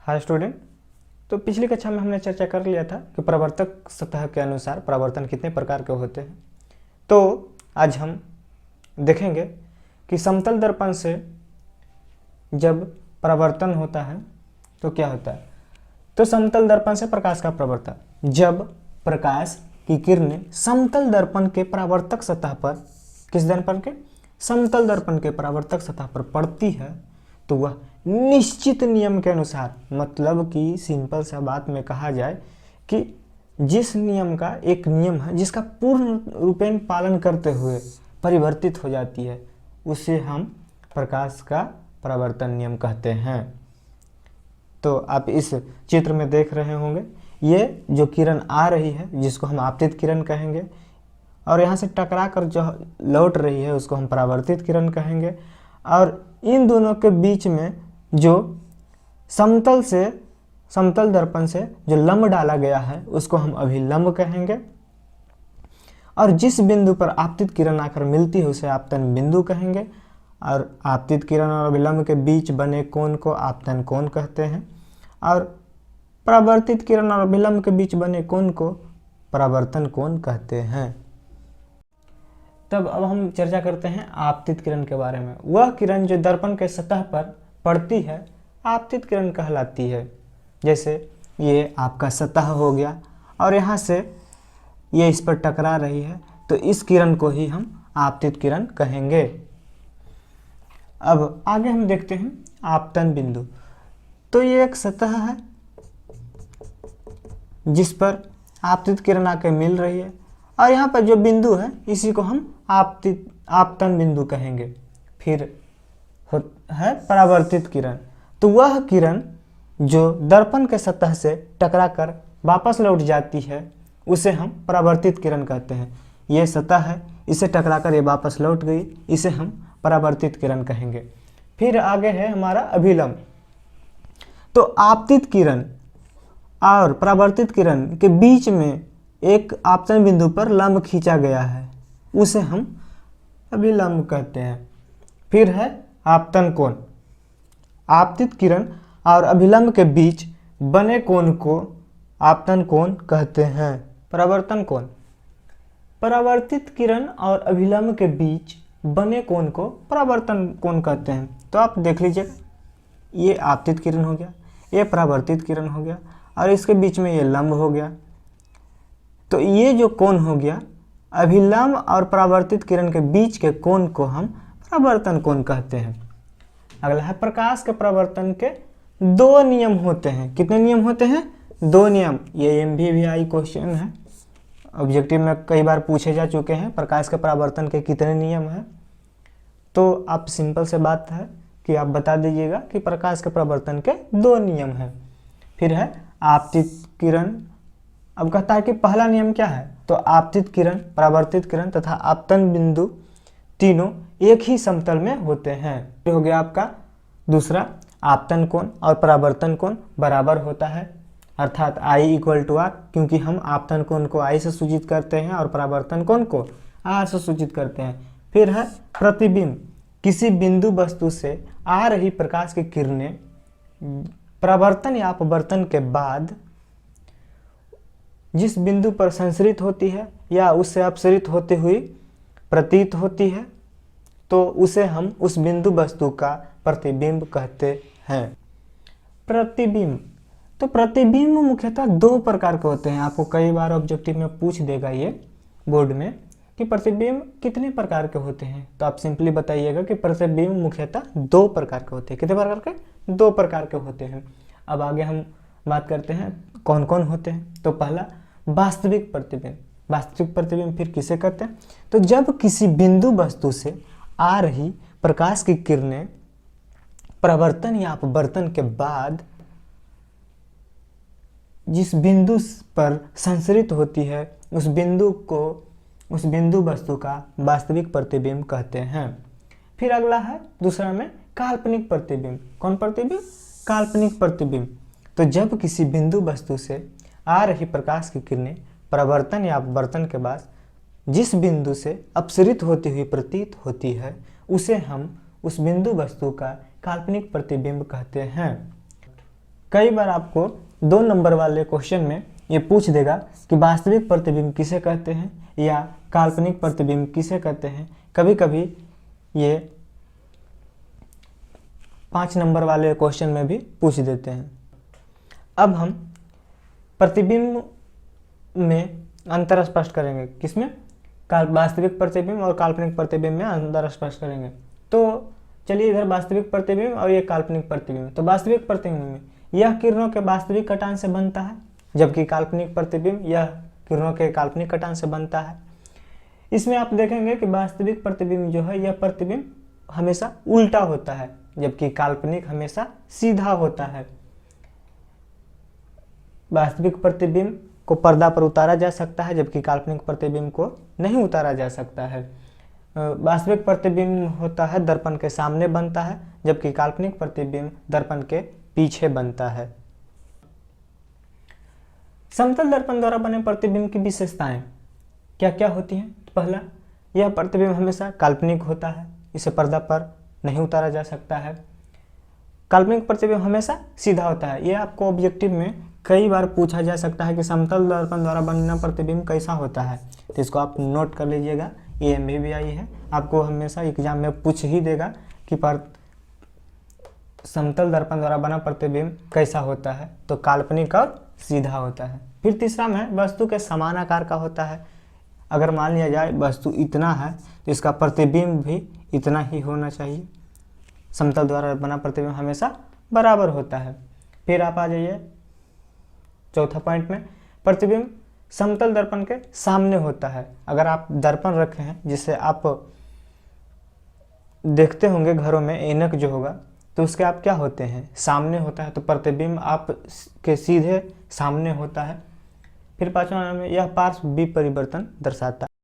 Hi student. तो पिछली कक्षा में हमने चर्चा कर लिया था कि परावर्तक सतह के अनुसार परावर्तन कितने प्रकार के होते हैं। तो आज हम देखेंगे कि समतल दर्पण से जब परावर्तन होता है तो क्या होता है। तो समतल दर्पण से प्रकाश का परावर्तन, जब प्रकाश की किरणें समतल दर्पण के परावर्तक सतह पर, किस दर्पण के, समतल दर्पण के परावर्तक सतह पर पड़ती है तो वह निश्चित नियम के अनुसार, मतलब कि सिंपल सा बात में कहा जाए कि जिस नियम का एक नियम है जिसका पूर्ण रूपेण पालन करते हुए परिवर्तित हो जाती है, उसे हम प्रकाश का परावर्तन नियम कहते हैं। तो आप इस चित्र में देख रहे होंगे, ये जो किरण आ रही है जिसको हम आपतित किरण कहेंगे, और यहाँ से टकरा कर जो लौट रही है उसको हम परावर्तित किरण कहेंगे, और इन दोनों के बीच में जो समतल दर्पण से जो लंब डाला गया है उसको हम अभिलंब कहेंगे, और जिस बिंदु पर आपतित किरण आकर मिलती है उसे आपतन बिंदु कहेंगे, और आपतित किरण और अभिलंब के बीच बने कोण को आपतन कोण कहते हैं, और परावर्तित किरण और अभिलंब के बीच बने कोण को परावर्तन कोण कहते हैं। तब अब हम चर्चा करते हैं आपतित किरण के बारे में। वह किरण जो दर्पण के सतह पर पड़ती है आपतित किरण कहलाती है। जैसे ये आपका सतह हो गया और यहाँ से ये इस पर टकरा रही है, तो इस किरण को ही हम आपतित किरण कहेंगे। अब आगे हम देखते हैं आपतन बिंदु। तो ये एक सतह है जिस पर आपतित किरण आकर मिल रही है, और यहाँ पर जो बिंदु है इसी को हम आपतन बिंदु कहेंगे। फिर है परावर्तित किरण। तो वह किरण जो दर्पण के सतह से टकराकर वापस लौट जाती है उसे हम परावर्तित किरण कहते हैं। ये सतह है, इसे टकराकर ये वापस लौट गई, इसे हम परावर्तित किरण कहेंगे। फिर आगे है हमारा अभिलंब। तो आपतित किरण और परावर्तित किरण के बीच में एक आपतन बिंदु पर लंब खींचा गया है, उसे हम अभिलंब कहते हैं। फिर है आपतन कोण। आपतित किरण और अभिलंब के बीच बने कोण को आपतन कोण कहते हैं। परावर्तन कोण। परावर्तित किरण और अभिलंब के बीच बने कोण को परावर्तन कोण कहते हैं। तो आप देख लीजिए, ये आपतित किरण हो गया, ये परावर्तित किरण हो गया, और इसके बीच में ये लंब हो गया। तो ये जो कोण हो गया, अभिलंब और परावर्तित किरण के बीच के कोण को हम परावर्तन कोण कहते हैं। अगला है प्रकाश के परावर्तन के दो नियम होते हैं। कितने नियम होते हैं? दो नियम। ये MVVI क्वेश्चन है, ऑब्जेक्टिव में कई बार पूछे जा चुके हैं, प्रकाश के परावर्तन के कितने नियम हैं। तो आप सिंपल से बात है कि आप बता दीजिएगा कि प्रकाश के परावर्तन के दो नियम हैं। फिर है आपतित किरण। अब कहता है कि पहला नियम क्या है, तो आपतित किरण, परावर्तित किरण तथा आपतन बिंदु तीनों एक ही समतल में होते हैं। ये हो गया आपका दूसरा, आपतन कोण और परावर्तन कोण बराबर होता है, अर्थात I = R, क्योंकि हम आपतन कोण को I से सूचित करते हैं और परावर्तन कोण को R से सूचित करते हैं। फिर है प्रतिबिंब। किसी बिंदु वस्तु से आ रही प्रकाश की किरणें परावर्तन या अपवर्तन के बाद जिस बिंदु पर संसरित होती है या उससे अपसरित होती हुई प्रतीत होती है, तो उसे हम उस बिंदु वस्तु का प्रतिबिंब कहते हैं। प्रतिबिंब। तो प्रतिबिंब मुख्यतः दो प्रकार के होते हैं। आपको कई बार ऑब्जेक्टिव में पूछ देगा ये बोर्ड में कि प्रतिबिंब कितने प्रकार के होते हैं, तो आप सिंपली बताइएगा कि प्रतिबिंब मुख्यतः दो प्रकार के होते हैं। कितने प्रकार के? दो प्रकार के होते हैं। अब आगे हम बात करते हैं कौन कौन होते हैं। तो पहला वास्तविक प्रतिबिंब। वास्तविक प्रतिबिंब फिर किसे कहते हैं? तो जब किसी बिंदु वस्तु से आ रही प्रकाश की किरणें परावर्तन या अपवर्तन के बाद जिस बिंदु पर संसरित होती है उस बिंदु वस्तु का वास्तविक प्रतिबिंब कहते हैं। फिर अगला है दूसरा में काल्पनिक प्रतिबिंब। कौन प्रतिबिंब? काल्पनिक प्रतिबिंब। तो जब किसी बिंदु वस्तु से आ रही प्रकाश की किरणें परावर्तन या अपवर्तन के बाद जिस बिंदु से अपसरित होती हुई प्रतीत होती है उसे हम उस बिंदु वस्तु का काल्पनिक प्रतिबिंब कहते हैं। कई बार आपको 2 नंबर वाले क्वेश्चन में ये पूछ देगा कि वास्तविक प्रतिबिंब किसे कहते हैं या काल्पनिक प्रतिबिंब किसे कहते हैं। कभी कभी ये 5 नंबर वाले क्वेश्चन में भी पूछ देते हैं। अब हम प्रतिबिंब में अंतर स्पष्ट करेंगे, किसमें? वास्तविक प्रतिबिंब और काल्पनिक प्रतिबिंब में अंतर स्पष्ट करेंगे। तो चलिए इधर वास्तविक प्रतिबिंब और ये काल्पनिक प्रतिबिंब। तो वास्तविक प्रतिबिंब में यह किरणों के वास्तविक कटान से बनता है, जबकि काल्पनिक प्रतिबिंब यह किरणों के काल्पनिक कटान से बनता है। इसमें आप देखेंगे कि वास्तविक प्रतिबिंब जो है, यह प्रतिबिंब हमेशा उल्टा होता है, जबकि काल्पनिक हमेशा सीधा होता है। वास्तविक प्रतिबिंब को पर्दा पर उतारा जा सकता है, जबकि काल्पनिक प्रतिबिंब को नहीं उतारा जा सकता है। वास्तविक प्रतिबिंब होता है दर्पण के सामने बनता है, जबकि काल्पनिक प्रतिबिंब दर्पण के पीछे बनता है। समतल दर्पण द्वारा बने प्रतिबिंब की विशेषताएं क्या क्या होती हैं? तो पहला, यह प्रतिबिंब हमेशा काल्पनिक होता है, इसे पर्दा पर नहीं उतारा जा सकता है। काल्पनिक प्रतिबिंब हमेशा सीधा होता है। यह आपको ऑब्जेक्टिव में कई बार पूछा जा सकता है कि समतल दर्पण द्वारा बना प्रतिबिंब कैसा होता है, तो इसको आप नोट कर लीजिएगा। ये MBBI है, आपको हमेशा एग्जाम में पूछ ही देगा कि समतल दर्पण द्वारा बना प्रतिबिंब कैसा होता है, तो काल्पनिक और सीधा होता है। फिर तीसरा में वस्तु के समान आकार का होता है। अगर मान लिया जाए वस्तु इतना है तो इसका प्रतिबिंब भी इतना ही होना चाहिए। समतल द्वारा बना प्रतिबिंब हमेशा बराबर होता है। फिर आप आ जाइए चौथा पॉइंट में, प्रतिबिंब समतल दर्पण के सामने होता है। अगर आप दर्पण रखे हैं जिससे आप देखते होंगे घरों में, ऐनक जो होगा, तो उसके आप क्या होते हैं? सामने होता है, तो प्रतिबिंब आप के सीधे सामने होता है। फिर 5वां में, यह पार्श्व विपरिवर्तन दर्शाता है।